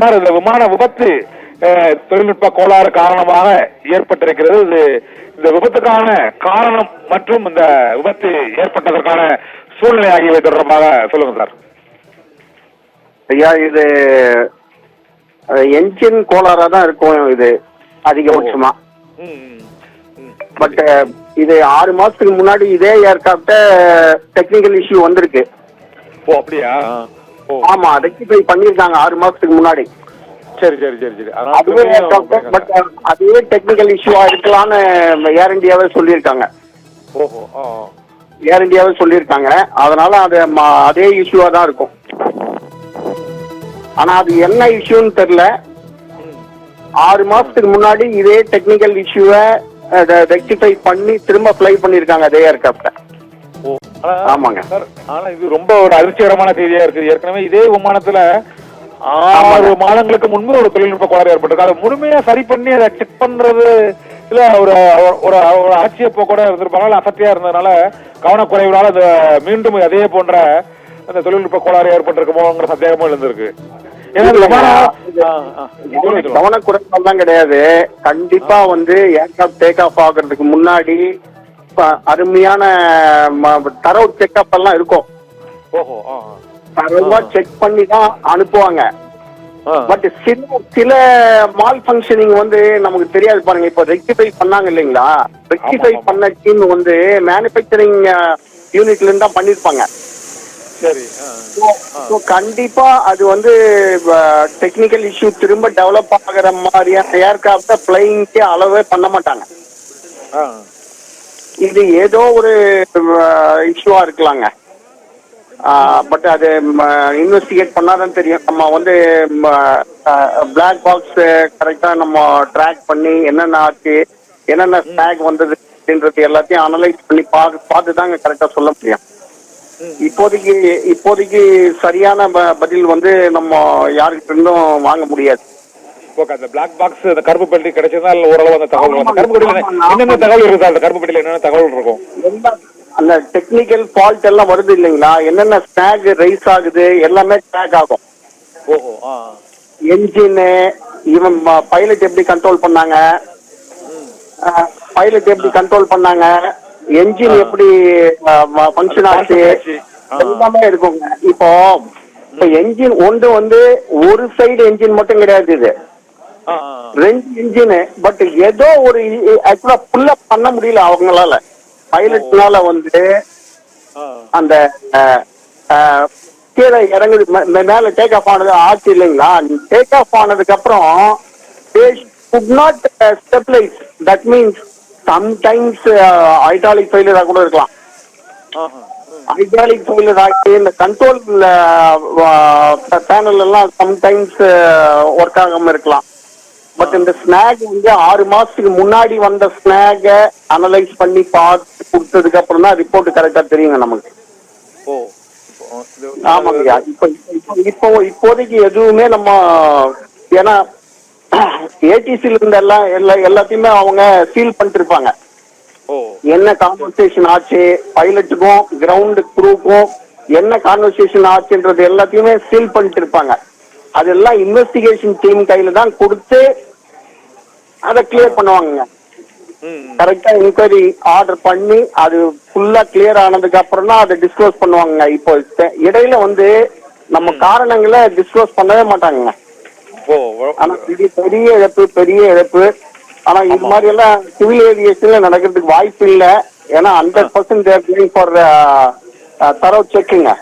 Sir, இந்த விமான விபத்து தொழில்நுட்ப கோளாறு காரணமாக ஏற்பட்டிருக்கிறது. இந்த விபத்துக்கான காரணம் மற்றும் இந்த விபத்து ஏற்பட்டதற்கான சூழ்நிலை ஆகியவை தொடர்பாக சொல்லுங்க சார். ஐயா, இது என்ஜின் கோளாறா தான் இருக்கும் இது அதிகபட்சமா. பட் இது 6 மாசத்துக்கு முன்னாடி இதே ஏர்கிராப்ட டெக்னிக்கல் இஷ்யூ வந்திருக்கு. ஓ அப்படியா? ஆமா, ரெக்டிஃபை பண்ணிருக்காங்க 6 மாசத்துக்கு முன்னாடி. சரி சரி சரி சரி. அதுவே ஏர்கிராப்ட, பட் அதுவே டெக்னிக்கல் இஷ்யூவா இருக்கலாம்னு ஏர் இந்தியாவே சொல்லியிருக்காங்க. ஓஹோ. ஏர் இந்தியாவே சொல்லியிருக்காங்க. அதனால அது அதே இஷ்யூவா தான் இருக்கும். ஆனா அது என்ன இஷ்யூன்னு தெரியல. 6 மாசத்துக்கு முன்னாடி இதே டெக்னிக்கல் இஷ்யூவை ரெக்டிஃபை பண்ணி திரும்ப ஃப்ளை பண்ணிருக்காங்க அதே ஏர்கிராப்ட. ஆமாங்க சார். ஆனா இது ரொம்ப ஒரு அதிர்ச்சிகரமான செய்தியா இருக்கு. ஏற்கனவே இதே விமானத்துல 6 மாதங்களுக்கு முன்பு ஒரு தொழில்நுட்ப கோளாறு ஏற்பட்டிருக்கு. அதை முழுமையா சரி பண்ணி அதை செக் பண்றது இல்ல ஒரு ஒரு ஆட்சியப்போ கூட இருந்திருப்பாங்க. அசத்தியா இருந்ததுனால கவனக்குறைவுனால அது மீண்டும் அதே போன்ற அந்த தொழில்நுட்ப கோளாறு ஏற்பட்டிருக்குமோங்கிற சந்தேகமும் இருந்திருக்கு. கவனக்குறைவால் தான் கிடையாது. கண்டிப்பா ஏர்கிராப்ட் டேக் ஆஃப் ஆகுறதுக்கு முன்னாடி அருமையான தரவு செக்அப் எல்லாம் இருக்கும். தரவா செக் பண்ணி தான் அனுப்புவாங்க. பட் சில மால் ஃபங்க்ஷனிங் நமக்கு தெரியாது பாருங்க. இப்ப ரெக்டிஃபை பண்ணாங்க இல்லைங்களா, ரெக்டிஃபை பண்ண டீம் மேனுபேக்சரிங் யூனிட்ல இருந்து தான் பண்ணிருப்பாங்க. கண்டிப்பா அது டெக்னிக்கல் இஷ்யூ திரும்ப டெவலப் ஆகிற மாதிரியான ஏர்கிராப்ட பிளைங்கே அளவே பண்ண மாட்டாங்க. இது ஏதோ ஒரு இஷ்யூவா இருக்கலாங்க. பட் அது இன்வெஸ்டிகேட் பண்ணாதான் தெரியும். நம்ம பிளாக் பாக்ஸ் கரெக்டா நம்ம ட்ராக் பண்ணி என்னென்ன ஆச்சு, என்னென்ன ஸ்டாக் வந்தது அப்படின்றது எல்லாத்தையும் அனலைஸ் பண்ணி பார்த்து தாங்க கரெக்டா சொல்ல முடியும். இப்போதைக்கு சரியான பதில் நம்ம யாருக்கிட்ட இருந்தும் வாங்க முடியாது. அந்த பிளாக் பாக்ஸ், அந்த கருப்பு பெட்டி கிடைச்சதா ஓரளவு அந்த தகவல் கருப்பு பெட்டியில என்னென்ன தகவல் இருக்கு? அந்த கருப்பு பெட்டியில என்னென்ன தகவல் இருக்கும்? அந்த டெக்னிக்கல் ஃபால்ட் எல்லாம் வருது இல்லைங்களா, என்னென்ன ஸ்டாக் ரைஸ் ஆகுது எல்லாமே ட்ராக் ஆகும். என்ஜின், இவன் பைலட் எப்படி கண்ட்ரோல் பண்ணாங்க, என்ஜின் எப்படி ஃபங்க்ஷன் ஆச்சு, எல்லாமே இருக்குங்க. இப்போ என்ஜின் ஒரு சைடு என்ஜின் மட்டும் கிடையாது, இது 2 என்ஜின். பட் ஏதோ ஒரு ஆக்சுவலா ஃபுல் அப் பண்ண முடியல அவங்களால. பைலட்னால அந்த கீழே இறங்குது, மேல டேக் ஆஃப் ஆனது ஆச்சு இல்லைங்களா. டேக் ஆஃப் ஆனதுக்கு அப்புறம் they could not stabilize. That means sometimes hydraulic failure கூட இருக்கலாம். ஹைட்ராலிக் ஃபெயிலியர் ஆகி இந்த கண்ட்ரோல் பேனல் எல்லாம் சம்டைம்ஸ் ஒர்க் ஆகாம இருக்கலாம். பட் இந்த ஸ்னாக் 6 மாசத்துக்கு முன்னாடி வந்த ஸ்னாக அனலைஸ் பண்ணி பார்த்து கொடுத்ததுக்கு அப்புறம் தான் ரிப்போர்ட் கரெக்டா தெரியுங்க நமக்கு. ஆமாங்கய்யா. இப்போதைக்கு எதுவுமே நம்ம, ஏன்னா ஏடிசில இருந்த எல்லாத்தையுமே அவங்க சீல் பண்ணிட்டு இருப்பாங்க. என்ன கான்வர்சேஷன் ஆச்சு, பைலட்டுக்கும் கிரவுண்ட் குரூக்கும் என்ன கான்வர்சேஷன் ஆச்சுன்றது எல்லாத்தையுமே சீல் பண்ணிட்டு இருப்பாங்க. அதெல்லாம் இன்வெஸ்டிகேஷன் டீம் கையில தான் கொடுத்து அதை கிளியர் பண்ணுவாங்க. கரெக்டா என்கொயரி ஆர்டர் பண்ணி அது ஃபுல்லா கிளியர் ஆனதுக்கு அப்புறம் தான் அதை டிஸ்க்ளோஸ் பண்ணுவாங்க. இப்போ இடையில நம்ம காரணங்களை டிஸ்க்ளோஸ் பண்ணவே மாட்டாங்க. ஆனா பெரிய இழப்பு. ஆனா இது மாதிரி எல்லாம் சிவில் ஏவியேஷன்ல நடக்கிறதுக்கு வாய்ப்பு இல்லை. ஏன்னா 100% தேர் கோயிங் ஃபார் தரவு செக்குங்க.